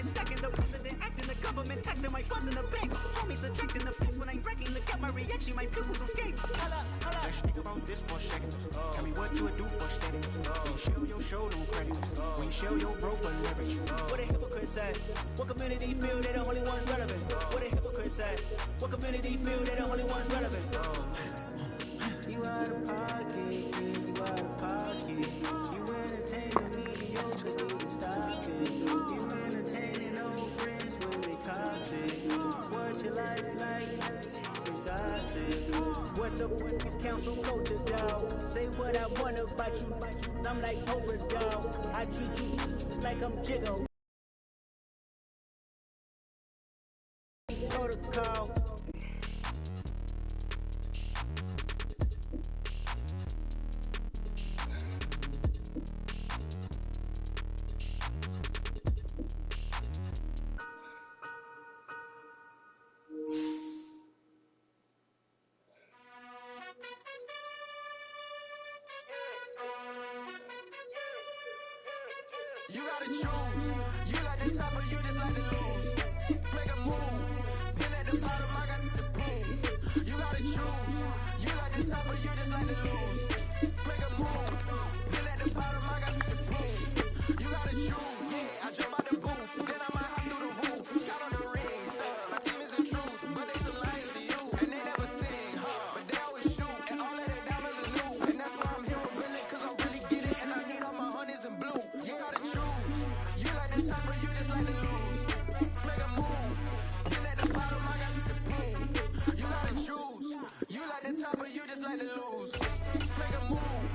pocket stacking the president acting the government taxing my funds in the bank. Homies subtracting the fence when I'm breaking. Look at my reaction, my pupils on skates. Hold up. Let's think about this for a second. Tell me what you would do for steady. When you show your show no credit. When you show your bro for leverage. What a hypocrite say. What community feel they the only ones relevant? What a hypocrite say. What community feel they the only ones relevant? You out of pocket, you out of pocket. You entertain the mediocre, need to stop it. You entertaining old friends when they toxic. What your life like? You gossip. What the fuck is council culture, dog? Say what I want about you. I'm like overdog. I treat you like I'm Jiggo. Protocol. You gotta choose. You like the top or you just like to lose. Make a move. Been at the bottom, I got the proof. You gotta choose. You like the top or you just like to lose. Make a move. Been at the bottom, I got the proof. You gotta choose. Yeah, I jump out the booth. Then I might hop through the roof. Got on the ring, stuff. My team is the truth, but they some liars to you. And they never sing, but they always shoot. And all of their diamonds are new. And that's why I'm here revealing, cause I really get it. And I need all my honeys in blue. You gotta choose. You like the top or you just like to lose. Make a move. Been at the bottom, I got the proof. You gotta choose. You like the top or you just like to lose. Make a move.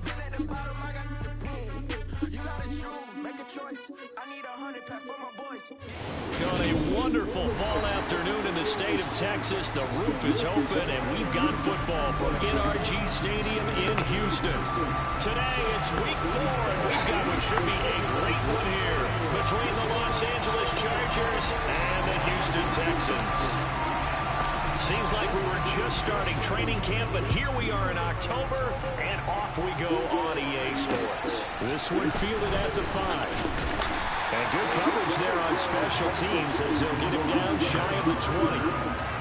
Been at the bottom, I got the proof. You gotta choose. Make a choice. I need 100 pack for my boys. On a wonderful fall afternoon in the state of Texas, the roof is open and we've got football from NRG Stadium in Houston. Today it's week 4 and we've got what should be a great one here between the Los Angeles Chargers and the Houston Texans. Seems like we were just starting training camp, but here we are in October, and off we go on EA Sports. This one fielded at the 5. And good coverage there on special teams as they'll get him down shy of the 20.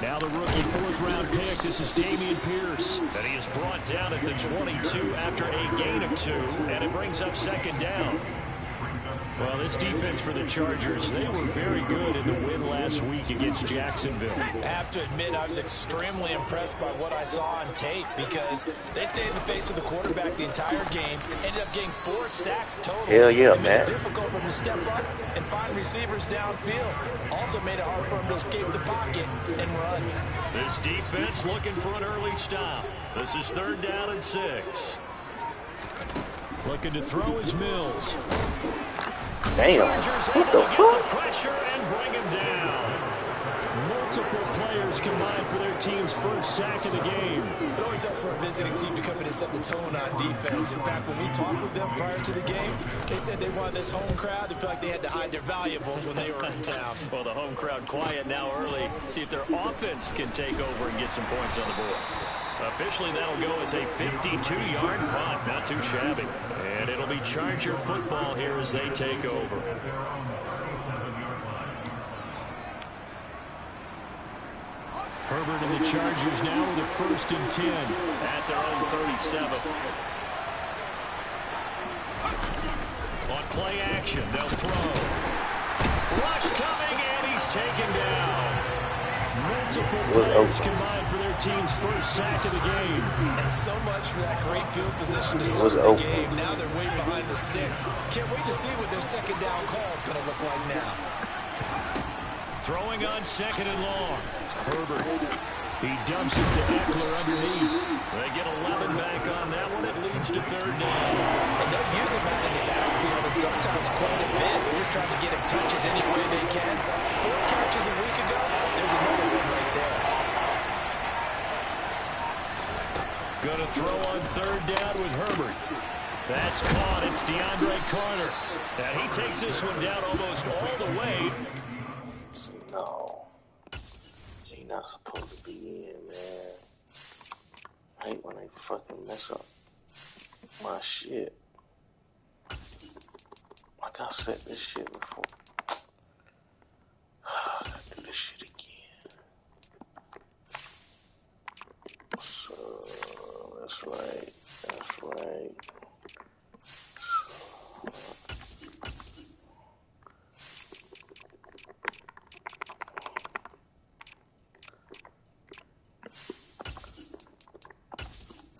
Now the rookie fourth-round pick, this is Dameon Pierce. And he is brought down at the 22 after a gain of 2, and it brings up second down. Well, this defense for the Chargers, they were very good in the win last week against Jacksonville. I have to admit, I was extremely impressed by what I saw on tape because they stayed in the face of the quarterback the entire game, ended up getting 4 sacks total. Hell yeah, it made man. it difficult for him to step up and find receivers downfield. Also made it hard for him to escape the pocket and run. This defense looking for an early stop. This is 3rd down and 6. Looking to throw is Mills. Damn, what the fuck? Pressure and bring him down. Multiple players combined for their team's first sack of the game. It always helps for a visiting team to come in and set the tone on defense. In fact, when we talked with them prior to the game, they said they wanted this home crowd to feel like they had to hide their valuables when they were in town. Well, the home crowd quiet now early. See if their offense can take over and get some points on the board. Officially, that'll go as a 52-yard punt. Not too shabby. And it'll be Charger football here as they take over. Herbert and the Chargers now with a 1st and 10 at their own 37. On play action, they'll throw. Rush coming, and he's taken down. Multiple players combined for their team's first sack of the game. And so much for that great field position to start the game. Now they're way behind the sticks. Can't wait to see what their second down call is going to look like now. Throwing on 2nd and long. Herbert. He dumps it to Eckler underneath. They get 11 back on that one. It leads to 3rd down. And they're using that in the backfield and sometimes quite a bit. They're just trying to get him touches any way they can. 4 catches a week ago. There's another one right there. throw on third down with Herbert. That's caught. It's DeAndre Carter. And he takes this one down almost all the way. No. He not supposed to be in, man. I hate when they fucking mess up my shit. Like I said this shit before. I gotta do this shit again. So, that's right. That's right.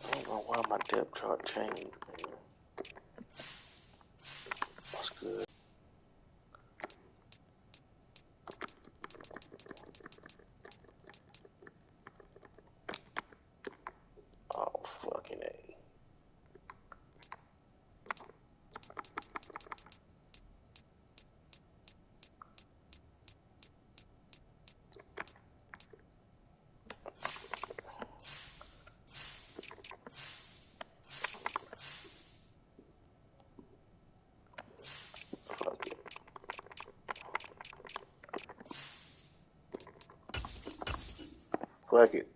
I don't know why my depth chart changed, man. That's good. Oh, fucking A. Fuck it. Fuck it.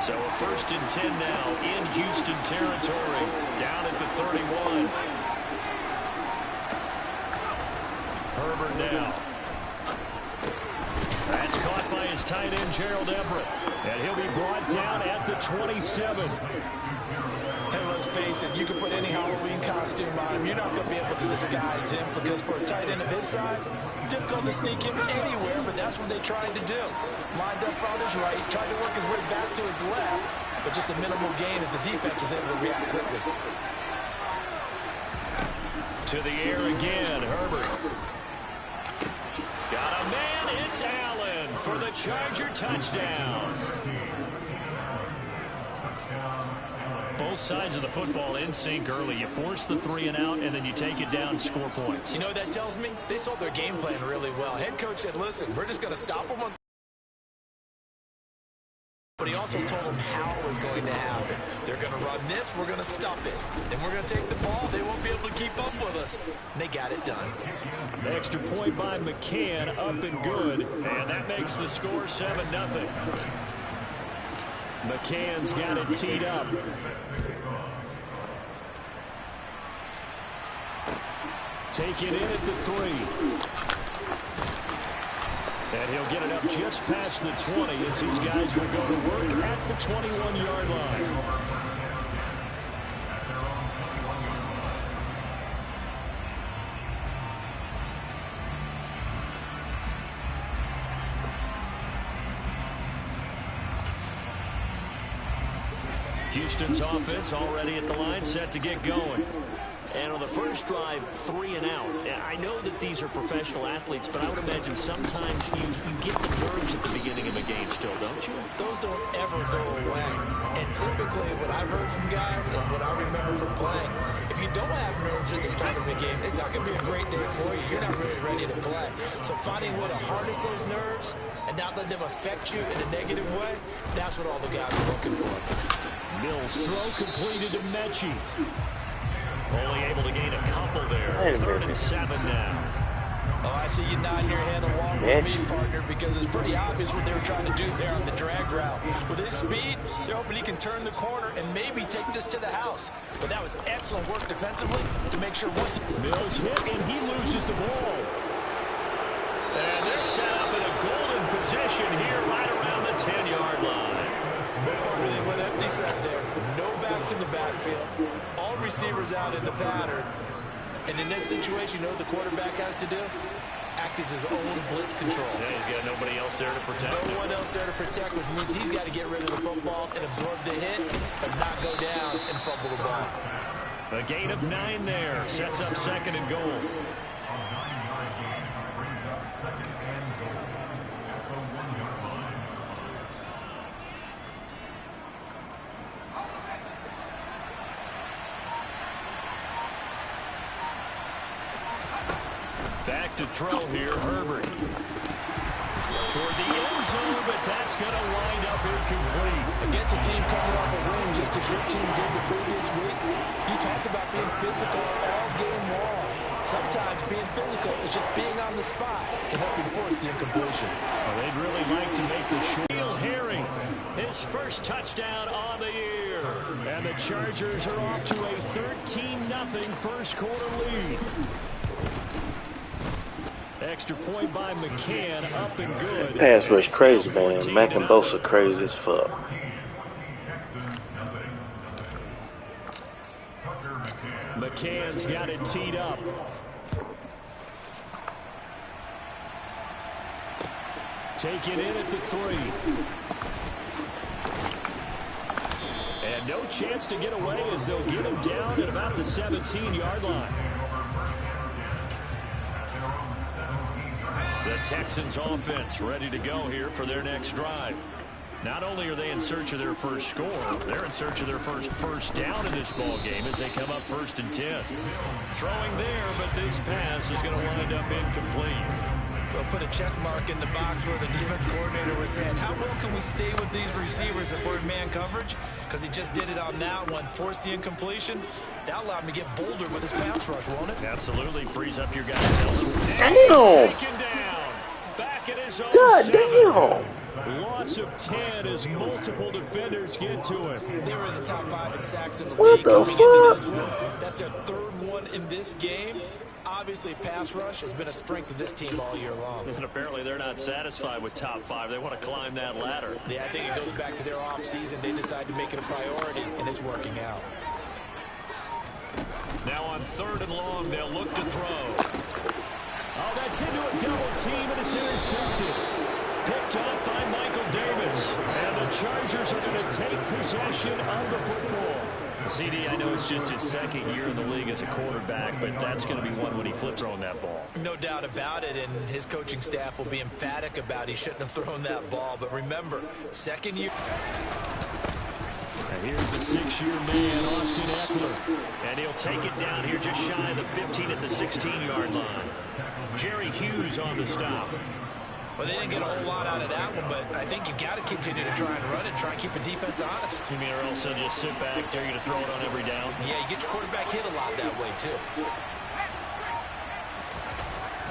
So a 1st and 10 now in Houston territory, down at the 31. Herbert now. That's caught by his tight end, Gerald Everett. And he'll be brought down at the 27. Hey, let's face it, you can put any Halloween costume on him. You're not going to be able to disguise him because for a tight end of his size, difficult to sneak him anywhere, but that's what they tried to do. Lined up on his right, tried to work his way back to his left, but just a minimal gain as the defense was able to react quickly. To the air again, Herbert. Got a man, it's Allen for the Charger touchdown. Both sides of the football in sync early. You force the 3 and out, and then you take it down, score points. You know what that tells me? They sold their game plan really well. Head coach said, listen, we're just going to stop them on. But he also told them how it was going to happen. They're going to run this, we're going to stop it. Then we're going to take the ball, they won't be able to keep up with us. And they got it done. Extra point by McCann, up and good. And that makes the score 7-0. McCann's got it teed up. Take it in at the 3. And he'll get it up just past the 20 as these guys will go to work at the 21-yard line. Houston's offense already at the line, set to get going. And on the first drive, 3 and out. I know that these are professional athletes, but I would imagine sometimes you get the nerves at the beginning of a game still, don't you? Those don't ever go away. And typically what I've heard from guys and what I remember from playing, if you don't have nerves at the start of the game, it's not going to be a great day for you. You're not really ready to play. So finding a way to harness those nerves and not let them affect you in a negative way, that's what all the guys are looking for. Mills throw completed to Mechie. Only able to gain a couple there. 3rd and 7 now. Oh, I see you nodding your head along with me, partner, because it's pretty obvious what they were trying to do there on the drag route. With his speed, they're hoping he can turn the corner and maybe take this to the house. But that was excellent work defensively to make sure once Mills hit and he loses the ball. And they're set up in a golden position here right around the 10-yard line. They went empty set there. No backs in the backfield. All receivers out in the pattern. And in this situation, you know what the quarterback has to do? Act as his own blitz control. Yeah, he's got nobody else there to protect him. No one else there to protect, which means he's got to get rid of the football and absorb the hit and not go down and fumble the ball. A gain of 9 there. Sets up 2nd and goal. Back to throw here, Herbert. Toward the end zone, but that's going to wind up incomplete. Against a team coming off a win, just as your team did the previous week, you talk about being physical all game long. Sometimes being physical is just being on the spot and helping force the incompletion. Well, they'd really like to make the short. Herring, his first touchdown on the year. And the Chargers are off to a 13-0 first quarter lead. Extra point by McCann, up and good. Pass rush crazy, man. Mac and Bosa crazy as fuck. McCann's got it teed up. Taken in at the 3. And no chance to get away as they'll get him down at about the 17-yard line. The Texans offense ready to go here for their next drive. Not only are they in search of their first score, they're in search of their first down in this ball game as they come up 1st and 10. Throwing there, but this pass is going to wind up incomplete. We'll put a check mark in the box where the defense coordinator was saying, how well can we stay with these receivers if we're in man coverage? Because he just did it on that one, forced the incompletion. That allowed him to get bolder with his pass rush, won't it? Absolutely frees up your guys elsewhere. Damn! Taken down. Back at his own God 7. damn! Loss of 10 as multiple defenders get to him. They were in the top 5 in sacks in the What league the coming into this fuck? one. That's their 3rd one in this game. Obviously, pass rush has been a strength of this team all year long. And apparently they're not satisfied with top 5. They want to climb that ladder. Yeah, I think it goes back to their offseason. They decided to make it a priority, and it's working out. Now on 3rd and long, they'll look to throw. Oh, that's into a double team, and it's intercepted. Picked off by Michael Davis. And the Chargers are going to take possession of the football. CD, I know it's just his 2nd year in the league as a quarterback, but that's going to be one when he flips on that ball. No doubt about it, and his coaching staff will be emphatic about he shouldn't have thrown that ball. But remember, 2nd year. And here's a 6-year man, Austin Eckler. And he'll take it down here just shy of the 15 at the 16-yard line. Jerry Hughes on the stop. Well, they didn't get a whole lot out of that one, but I think you've got to continue to try and run it, try and keep the defense honest. You mean, or else they'll just sit back, dare you to throw it on every down? Yeah, you get your quarterback hit a lot that way, too.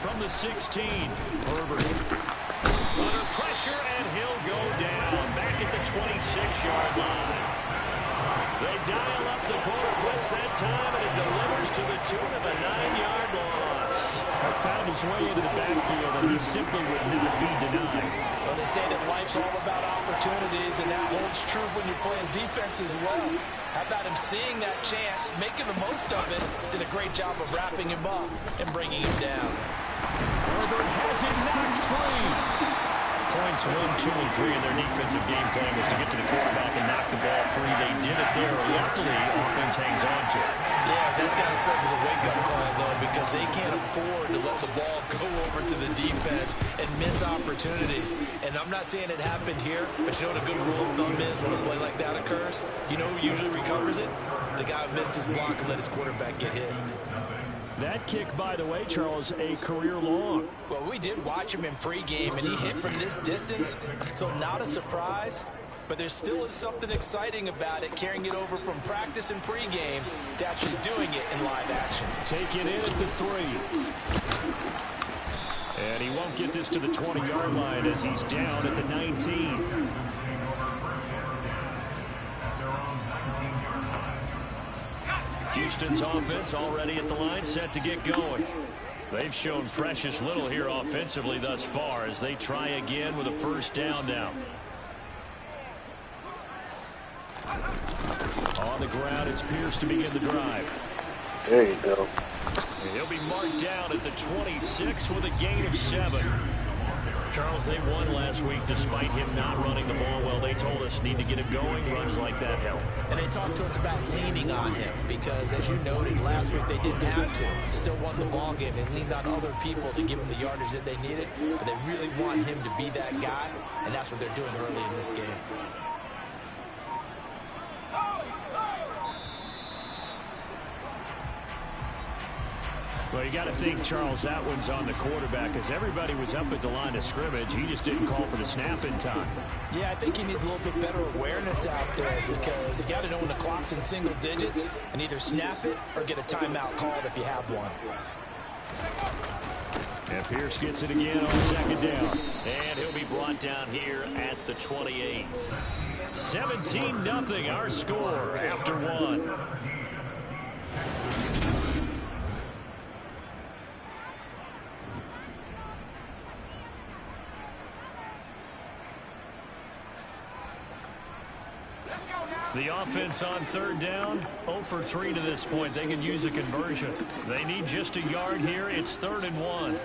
From the 16, Herbert. Under pressure, and he'll go down. Back at the 26-yard line. They dial up the quarter blitz that time, and it delivers to the tune of a 9-yard loss. Found his way into the backfield, and he simply would not be denied. Well, they say that life's all about opportunities, and that holds true when you're playing defense as well. How about him seeing that chance, making the most of it, did a great job of wrapping him up and bringing him down. Herbert has it knocked free. Points 1, 2, and 3 in their defensive game plan was to get to the quarterback and knock the ball free. They did it there. Luckily, offense hangs on to it. Yeah, that's got to serve as a wake-up call, though, because they can't afford to let the ball go over to the defense and miss opportunities. And I'm not saying it happened here, but you know what a good rule of thumb is when a play like that occurs? You know who usually recovers it? The guy who missed his block and let his quarterback get hit. That kick, by the way, Charles, a career long. Well, we did watch him in pregame, and he hit from this distance, so not a surprise. But there still is something exciting about it, carrying it over from practice and pregame to actually doing it in live action. Taken in at the 3. And he won't get this to the 20-yard line as he's down at the 19. Houston's offense already at the line, set to get going. They've shown precious little here offensively thus far as they try again with a 1st down now. On the ground, it's Pierce to begin the drive. There you go. And he'll be marked down at the 26 with a gain of 7. Charles, they won last week despite him not running the ball well. They told us need to get him going. Runs like that help. And they talked to us about leaning on him because, as you noted, last week they didn't have to. Still won the ball game. They leaned on other people to give them the yardage that they needed. But they really want him to be that guy, and that's what they're doing early in this game. Well, you got to think, Charles, that one's on the quarterback because everybody was up at the line of scrimmage. He just didn't call for the snap in time. Yeah, I think he needs a little bit better awareness out there because you got to know when the clock's in single digits and either snap it or get a timeout called if you have one. And Pierce gets it again on second down. And he'll be brought down here at the 28. 17-0 our score after one. The offense on third down, 0 for 3 to this point. They can use a conversion. They need just a yard here. It's 3rd and 1.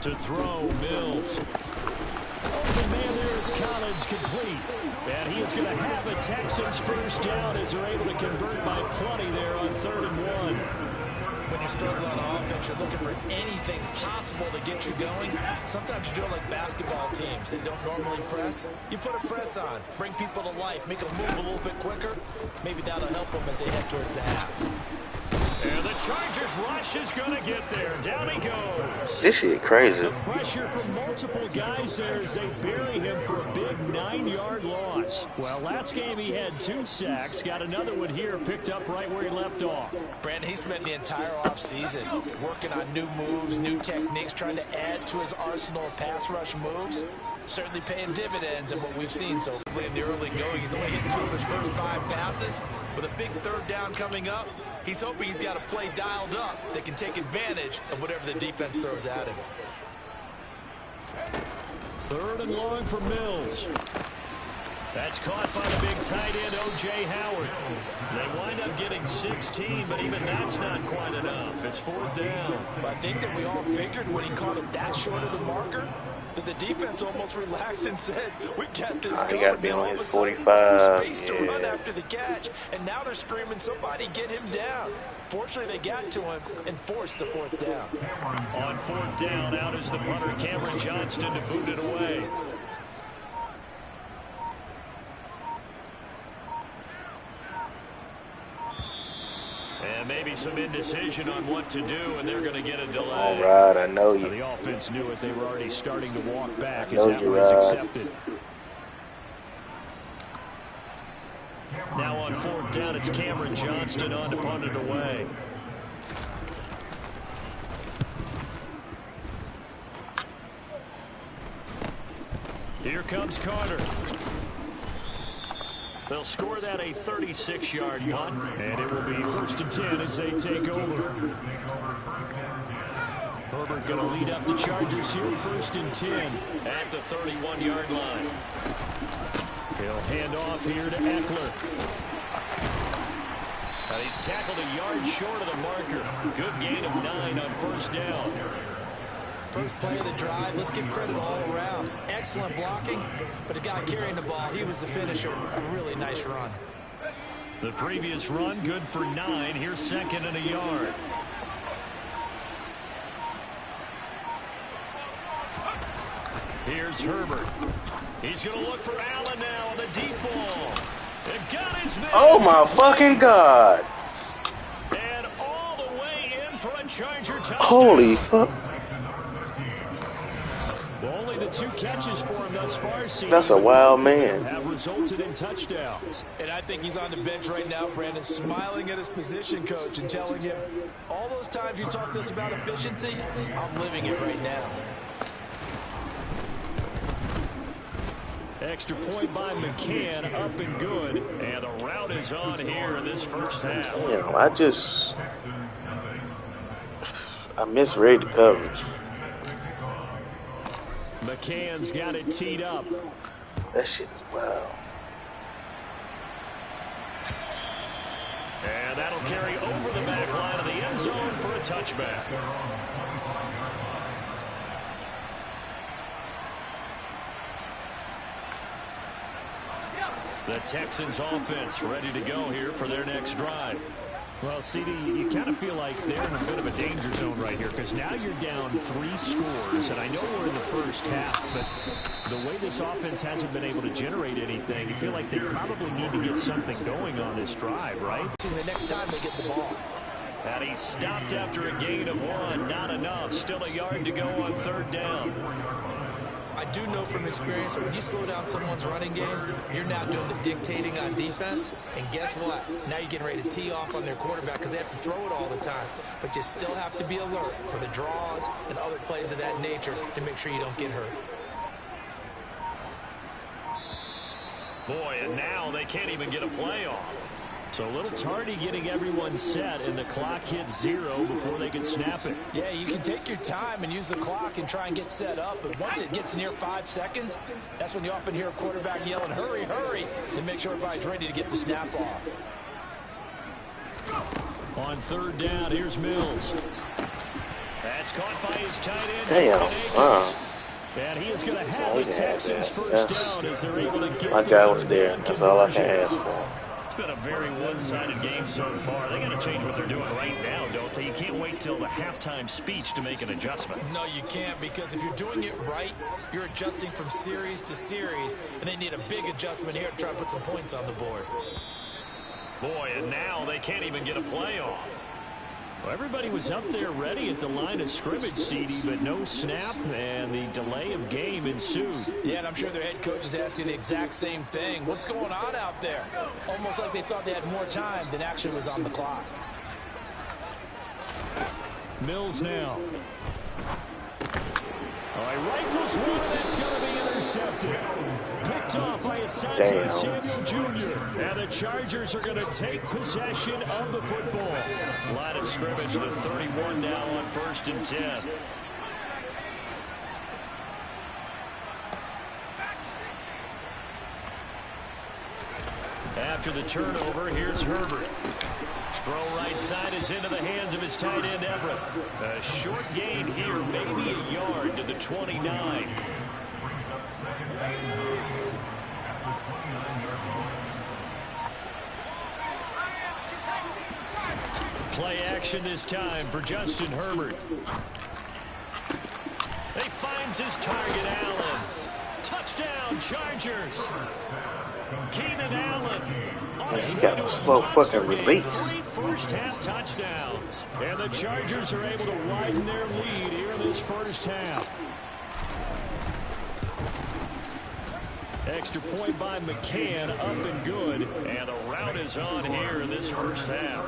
To throw, Mills. Open man there is Collins, complete. And he is going to have a Texans first down as they're able to convert by plenty there on 3rd and 1. When you're struggling on offense, you're looking for anything possible to get you going. Sometimes you do it like basketball teams that don't normally press. You put a press on, bring people to life, make them move a little bit quicker. Maybe that'll help them as they head towards the half. And the Chargers rush is going to get there. Down he goes. This shit crazy. The pressure from multiple guys there as they bury him for a big 9-yard loss. Well, last game he had 2 sacks. Got another one here, picked up right where he left off. Brandon, he spent the entire offseason working on new moves, new techniques, trying to add to his arsenal of pass rush moves. Certainly paying dividends in what we've seen so far. In the early going, he's only hit 2 of his first 5 passes. With a big 3rd down coming up, he's hoping he's got a play dialed up that can take advantage of whatever the defense throws at him. 3rd and long for Mills. That's caught by the big tight end, O.J. Howard. They wind up getting 16, but even that's not quite enough. It's 4th down. But I think that we all figured when he caught it that short of the marker, that the defense almost relaxed and said, we got this He got to be on his 45. Space to run after the catch, and now they're screaming, somebody get him down. Fortunately, they got to him and forced the 4th down. On 4th down, out is the punter, Cameron Johnston, to boot it away. And maybe some indecision on what to do, and they're going to get a delay. All right, I know you. The offense knew it. They were already starting to walk back as that was accepted. Now on 4th down, it's Cameron Johnston on to punt it away. Here comes Carter. They'll score that a 36-yard punt, and it will be 1st and 10 as they take over. Herbert going to lead up the Chargers here, 1st and 10 at the 31-yard line. He'll hand off here to Eckler. And he's tackled a yard short of the marker. Good gain of 9 on 1st down. First play of the drive, let's give credit all around. Excellent blocking, but the guy carrying the ball, he was the finisher. A really nice run. The previous run, good for 9. Here's 2nd and a yard. Here's Herbert. He's going to look for Allen now on the deep ball. And got his man. Oh, my fucking God. And all the way in for a Charger touchdown. Holy fuck. Only the 2 catches for him thus far. That's a wild man. Have resulted in touchdowns. And I think he's on the bench right now, Brandon, smiling at his position coach and telling him, all those times you talked to us about efficiency, I'm living it right now. Extra point by McCann, up and good. And the route is on here in this first half. Damn, I misread the coverage. McCann's got it teed up. That shit is wild. And that'll carry over the back line of the end zone for a touchback. The Texans offense ready to go here for their next drive. Well, CD, you kind of feel like they're in a bit of a danger zone right here because now you're down 3 scores, and I know we're in the first half, but the way this offense hasn't been able to generate anything, you feel like they probably need to get something going on this drive, right? The next time they get the ball. And he stopped after a gain of 1. Not enough. Still a yard to go on 3rd down. I do know from experience that when you slow down someone's running game, you're now doing the dictating on defense. And guess what? Now you're getting ready to tee off on their quarterback because they have to throw it all the time. But you still have to be alert for the draws and other plays of that nature to make sure you don't get hurt. Boy, and now they can't even get a play off. So a little tardy getting everyone set, and the clock hits 0 before they can snap it. Yeah, you can take your time and use the clock and try and get set up, but once it gets near 5 seconds, that's when you often hear a quarterback yelling, hurry, hurry, to make sure everybody's ready to get the snap off. On 3rd down, here's Mills. That's caught by his tight end. Damn, wow. And he is going to have the Texans first down as they're able to get my guy was there. That's all I can ask for. It's been a very one-sided game so far. They got to change what they're doing right now, don't they? You can't wait till the halftime speech to make an adjustment. No, you can't, because if you're doing it right, you're adjusting from series to series, and they need a big adjustment here to try and put some points on the board. Boy, and now they can't even get a play off. Well, everybody was up there ready at the line of scrimmage, CD, but no snap, and the delay of game ensued. Yeah, and I'm sure their head coach is asking the exact same thing. What's going on out there? Almost like they thought they had more time than actually was on the clock. Mills now. Oh, he rifles one, and it's going to be intercepted. Picked off by Asante Samuel Jr. And the Chargers are going to take possession of the football. Line of scrimmage, the 31 now on 1st and 10. After the turnover, here's Herbert. Throw right side is into the hands of his tight end, Everett. A short gain here, maybe a yard to the 29. Play action this time for Justin Herbert. He finds his target, Allen. Touchdown, Chargers. Keenan Allen. Man, he got a slow fucking release. 3 first-half touchdowns. And the Chargers are able to widen their lead here in this first half. Extra point by McCann, up and good. And the route is on here in this first half.